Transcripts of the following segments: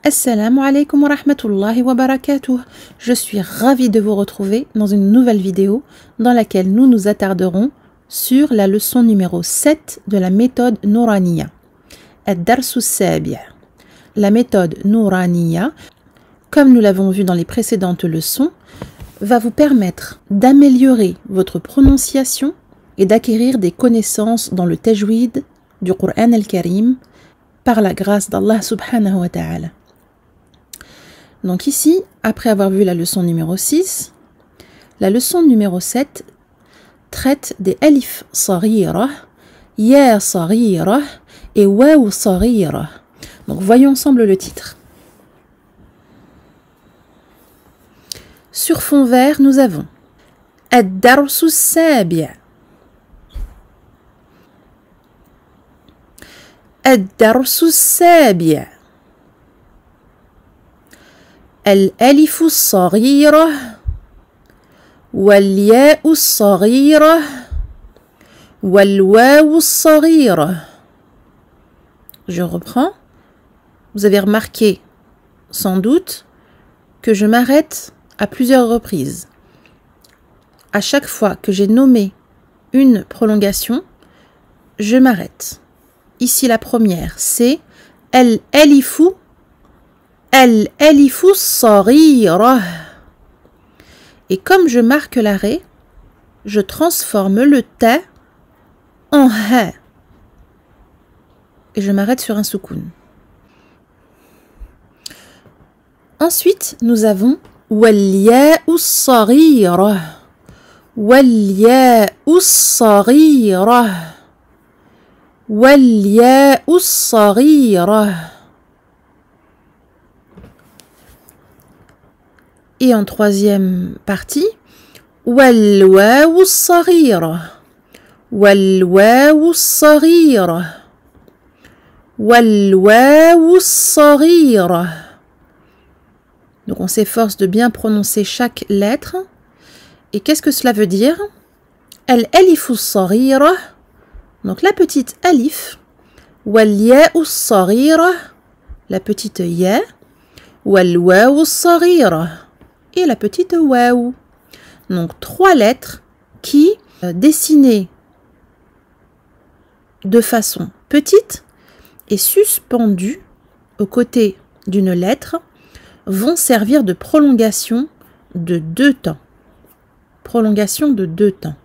Assalamu alaikum wa rahmatullahi wa barakatuh. Je suis ravie de vous retrouver dans une nouvelle vidéo dans laquelle nous nous attarderons sur la leçon numéro 7 de la méthode Nouraniya. Ad-Darsu Sabi'. La méthode Nouraniya, comme nous l'avons vu dans les précédentes leçons, va vous permettre d'améliorer votre prononciation et d'acquérir des connaissances dans le tajwid du Coran al-Karim par la grâce d'Allah subhanahu wa ta'ala. Donc ici, après avoir vu la leçon numéro 6, la leçon numéro 7 traite des alif saghira, ya saghira et waw saghira. Donc voyons ensemble le titre. Sur fond vert, nous avons Ad-Darsu Sabi'. Ad-Darsu Sabi'. الألف الصغيرة والياء الصغيرة والواو الصغيرة. Je reprends. Vous avez remarqué sans doute que je m'arrête à plusieurs reprises. À chaque fois que j'ai nommé une prolongation, je m'arrête. Ici la première, c'est al-alifu. Al-alifu saghira. Et comme je marque l'arrêt, je transforme le ta en ha. Et je m'arrête sur un soukoun. Ensuite, nous avons wal-ya'u saghira. Wal-ya'u saghira. Wal-ya'u saghira. Et en troisième partie, wal-wawu saghira. Wal-wawu saghira. Wal-wawu saghira. Donc on s'efforce de bien prononcer chaque lettre. Et qu'est-ce que cela veut dire? Al-alifu saghira. Donc la petite alif. Wal-ya'u saghira. La petite ya. Wal-wawu saghira. Et la petite waw. Donc trois lettres qui, dessinées de façon petite et suspendues aux côtés d'une lettre, vont servir de prolongation de deux temps. Prolongation de deux temps.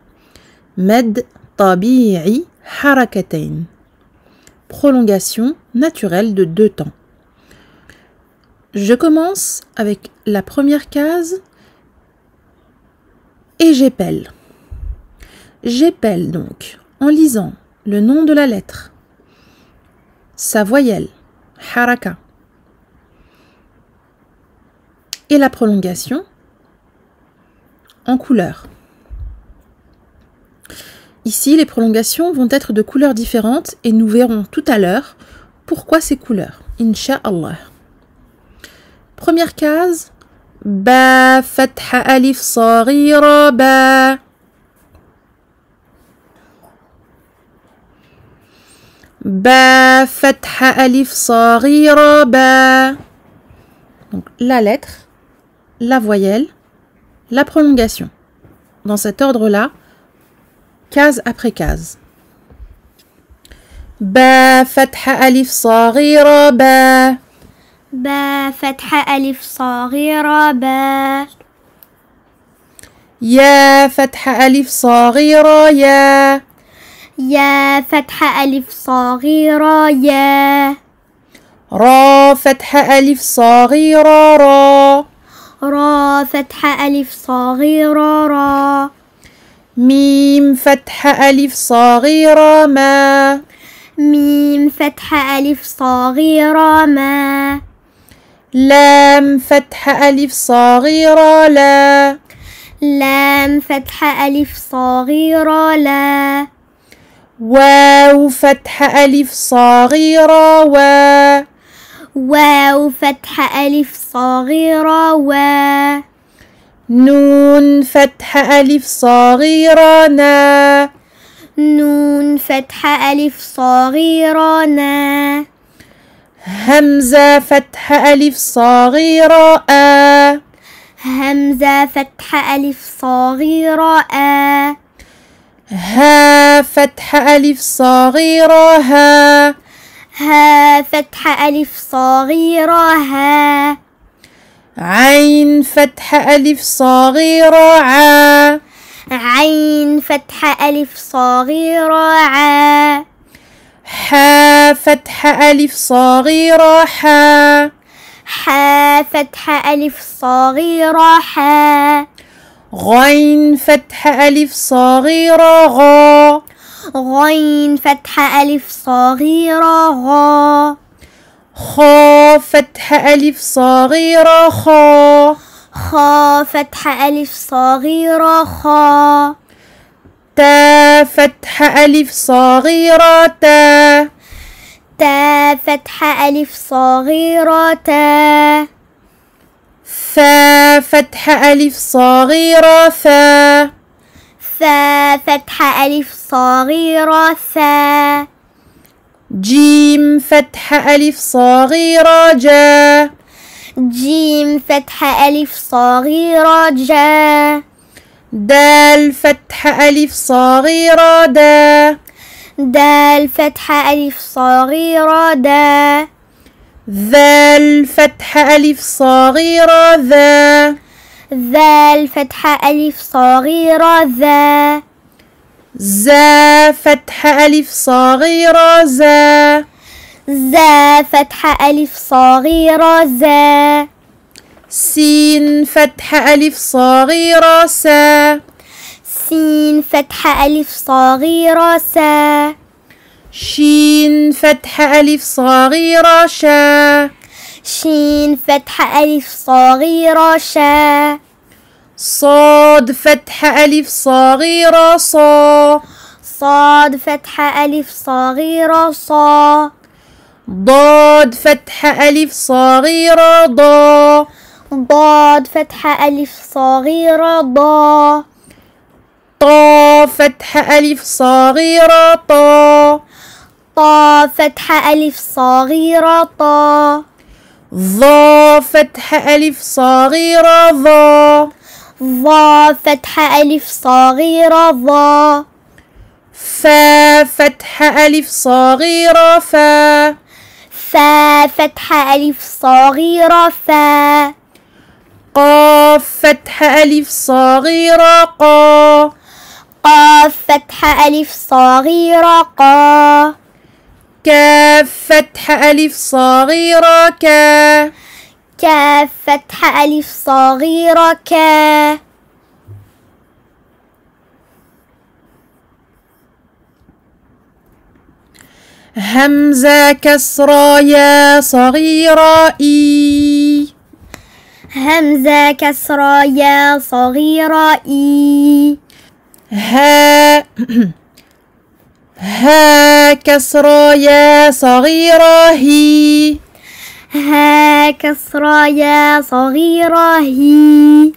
Mad tabi'i harakatayn. Prolongation naturelle de deux temps. Je commence avec la première case et j'épelle. J'épelle donc en lisant le nom de la lettre, sa voyelle, haraka, et la prolongation en couleur. Ici, les prolongations vont être de couleurs différentes et nous verrons tout à l'heure pourquoi ces couleurs, incha'Allah. Première case, ba fatha alif saghira ba. Ba fatha alif saghira ba. Donc la lettre, la voyelle, la prolongation. Dans cet ordre-là, case après case. Ba fatha alif saghira ba. با فتحة ألف صغيرة با. يا فتحة ألف صغيرة يا. يا فتحة ألف صغيرة يا. را فتحة ألف صغيرة را. را فتحة ألف صغيرة را. ميم فتحة ألف صغيرة ما. ميم فتحة ألف صغيرة ما. لام فتحة ألف صغيرة لا. لام فتحة ألف صغيرة لا. واو فتحة ألف صغيرة وا. واو فتحة ألف صغيرة وا. نون فتحة ألف صغيرة نا. نون فتحة ألف صغيرة نا. همزة فتح ألف صغيرة آ. همزة فتح ألف صغيرة آ. ها فتح ألف صغيرة ها. ها فتح ألف صغيرة ها. عين فتح ألف صغيرة عا. عين فتح ألف صغيرة عا. حا فتح ألف صغيرة حا. حا فتح ألف صغيرة حا. غين فتح ألف صغيرة غا. غين فتح ألف صغيرة غا. خا فتح ألف صغيرة خا. خا فتح ألف صغيرة خا. تا فتح ألف صغيرة تا. تا فتح ألف صغيرة تا. ثا فتح ألف صغيرة ثا. ثا فتح ألف صغيرة ثا. جيم فتح ألف صغيرة جا. جيم فتح ألف صغيرة جا. دال فتح ألف صغيرة دا. دال فتح ألف صغيرة دا. ذال فتح ألف صغيرة ذا. ذال فتح ألف صغيرة ذا. زا فتح ألف صغيرة زا. زا فتح ألف صغيرة زا. سين فتح ألف صغيرة سا. سين فتح ألف صغيرة سا. شين فتح ألف صغيرة شا. شين فتح ألف صغيرة شا. صاد فتح ألف صغيرة صا. صاد فتح ألف صغيرة صا. ضاد فتح ألف صغيرة ضا. ضاد فتح ألف صغيرة ضا. طا فتح ألف صغيرة طا. طا فتح ألف صغيرة طا. ظا فتح ألف صغيرة ظا. ظا فتح ألف صغيرة ظا. فا فتح ألف صغيرة فا. فا فتح ألف صغيرة فا. قاف فتح ألف صغيرة قا. قاف فتح ألف صغيرة قا. كاف فتح ألف صغيرة كا. كاف فتح ألف صغيرة كا. همزة كسرى يا صغيرة إي. همزة كسرى يا صغيرة إي. ها ها كسرى يا صغيرة هي. ها كسرى يا صغيرة هي.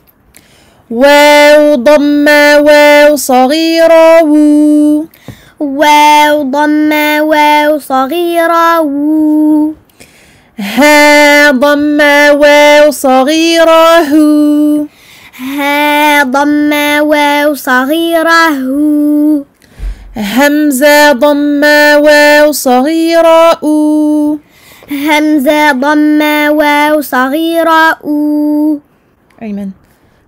واو ضمة واو صغيرة وو. واو ضمة واو صغيرة وو. ها ضمة واو صغيرة هو. ها ضمة واو صغيرة هو. همزة ضمة واو صغيرة أو. همزة ضمة واو صغيرة أو. أيمن.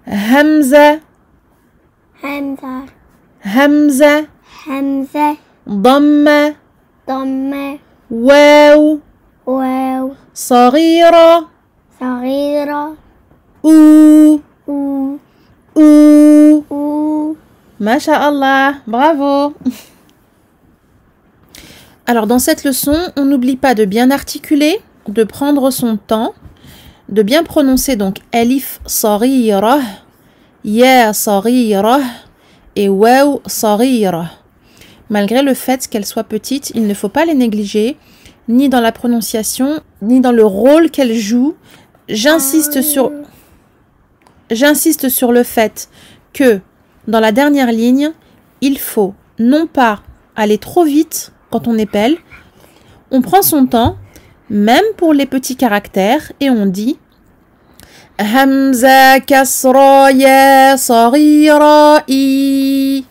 همزة همزة همزة همزة ضمة ضمة واو واو صغيرة صغيرة أو. أو. أو. أو. Masha'Allah, bravo. Alors dans cette leçon, on n'oublie pas de bien articuler, de prendre son temps, de bien prononcer donc alif saghira, ya saghira et waw saghira. Malgré le fait qu'elles soient petites, il ne faut pas les négliger, ni dans la prononciation, ni dans le rôle qu'elles jouent. J'insiste sur le fait que dans la dernière ligne, il faut non pas aller trop vite quand on épelle, on prend son temps, même pour les petits caractères, et on dit Hamza kasra ya saghira i.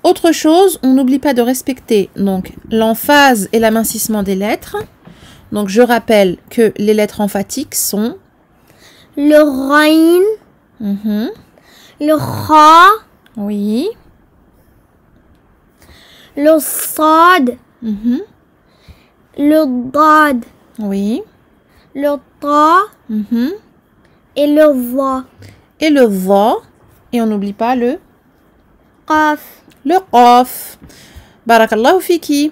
Autre chose, on n'oublie pas de respecter donc l'emphase et l'amincissement des lettres. Donc je rappelle que les lettres emphatiques sont le Rain, le Ra, oui, le Sad, le Dad, oui, le Ta et le Va. Et le Va, et on n'oublie pas le Qaf. Le Qaf. Barakallahu fiki.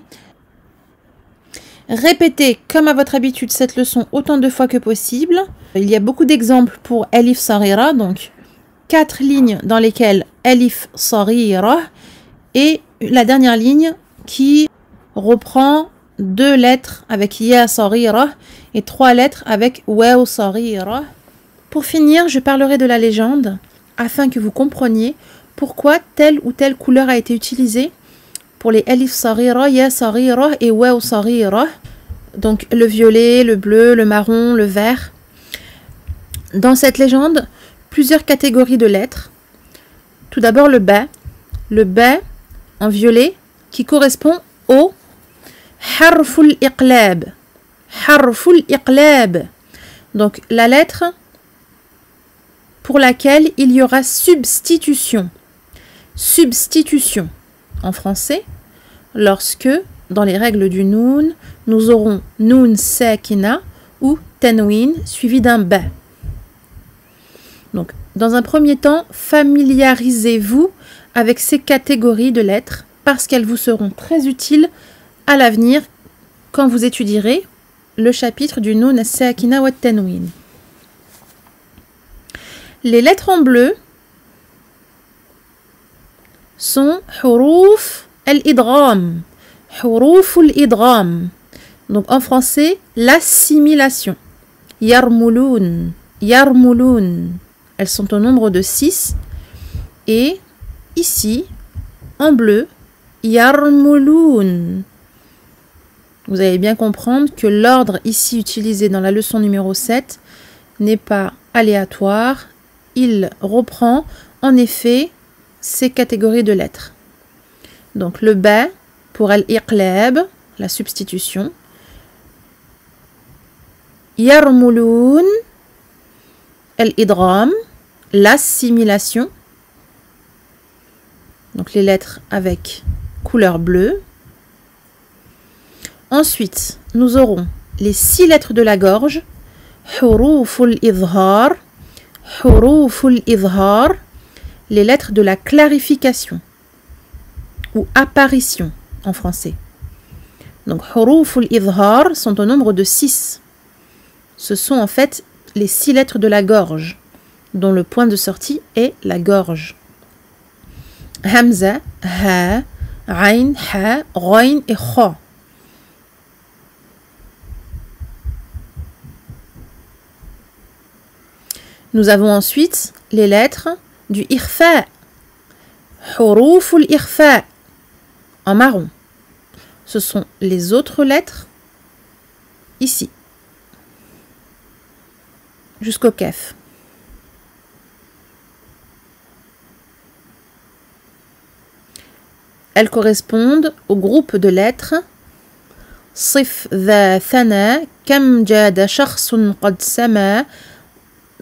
Répétez comme à votre habitude cette leçon autant de fois que possible. Il y a beaucoup d'exemples pour Alif Saghira, donc 4 lignes dans lesquelles Alif Saghira et la dernière ligne qui reprend 2 lettres avec Ya Saghira et 3 lettres avec Waw Saghira. Pour finir, je parlerai de la légende afin que vous compreniez pourquoi telle ou telle couleur a été utilisée pour les Alif Saghira, Ya Saghira et Waw Saghira. Donc le violet, le bleu, le marron, le vert. Dans cette légende, plusieurs catégories de lettres. Tout d'abord le ba en violet qui correspond au harful iqlab. Harful iqlab. Donc la lettre pour laquelle il y aura substitution. Substitution en français, lorsque dans les règles du noun, nous aurons noun sakina ou tanwin suivi d'un ba. Donc, dans un premier temps, familiarisez-vous avec ces catégories de lettres parce qu'elles vous seront très utiles à l'avenir quand vous étudierez le chapitre du noun sakina wa tanwin. Les lettres en bleu sont huruf al-idgham. Huruf al-idgham. Donc en français, l'assimilation. Yarmulun. Yarmulun. Elles sont au nombre de 6. Et ici, en bleu, yarmulun. Vous allez bien comprendre que l'ordre ici utilisé dans la leçon numéro 7 n'est pas aléatoire. Il reprend en effet ces catégories de lettres. Donc le ba pour al-iqlab, la substitution. Yarmulun, al-idgham, l'assimilation. Donc les lettres avec couleur bleue. Ensuite, nous aurons les 6 lettres de la gorge. Huruful idhar. Huruful idhar, les lettres de la clarification ou apparition en français. Donc huruful idhar sont au nombre de 6. Ce sont en fait les 6 lettres de la gorge dont le point de sortie est la gorge. Hamza, ha, ayn, ha, ghayn et kha. Nous avons ensuite les lettres du ikhfa, huruful ikhfa, en marron. Ce sont les autres lettres ici, jusqu'au kaf. Elles correspondent au groupe de lettres صف ذا ثنا كم جاد شخص قد سما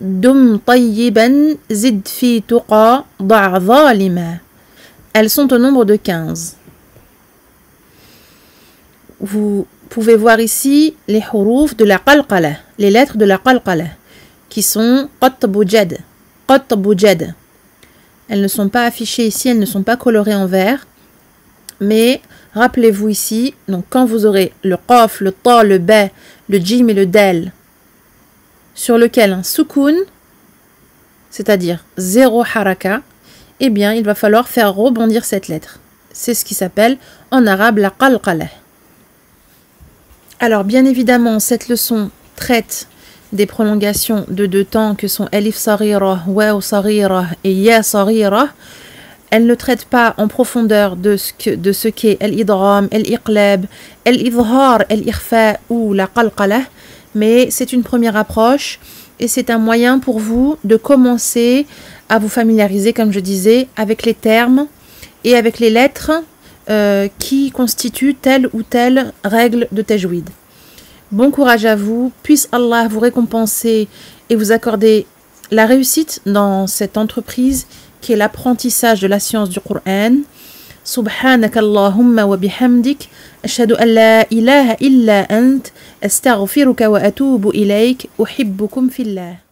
دم طيبا زد في تقى ضع ظالما. Elles sont au nombre de 15. Vous pouvez voir ici les huruf de la qalqala, les lettres de la qalqala, qui sont qatbujad, qatbujad. Elles ne sont pas affichées ici, elles ne sont pas colorées en vert, mais rappelez-vous ici, donc quand vous aurez le qaf, le ta, le ba, le jim et le dal, sur lequel un soukoun, c'est-à-dire 0 haraka, eh bien il va falloir faire rebondir cette lettre. C'est ce qui s'appelle en arabe la qalqala. Alors bien évidemment, cette leçon traite des prolongations de 2 temps que sont alif saghira, waw saghira et ya saghira. Elle ne traite pas en profondeur de ce qu'est al-idgham, al-iqlab, al-idhar, al-ikhfa ou la qalqalah, mais c'est une première approche et c'est un moyen pour vous de commencer à vous familiariser, comme je disais, avec les termes et avec les lettres qui constituent telle ou telle règle de tajwid. Bon courage à vous, puisse Allah vous récompenser et vous accorder la réussite dans cette entreprise qui est l'apprentissage de la science du Coran. Subhanakallahumma wa bihamdik, ashhadu an la ilaha illa ant, astaghfiruka wa atubu ilayk, uhibbukum fillah.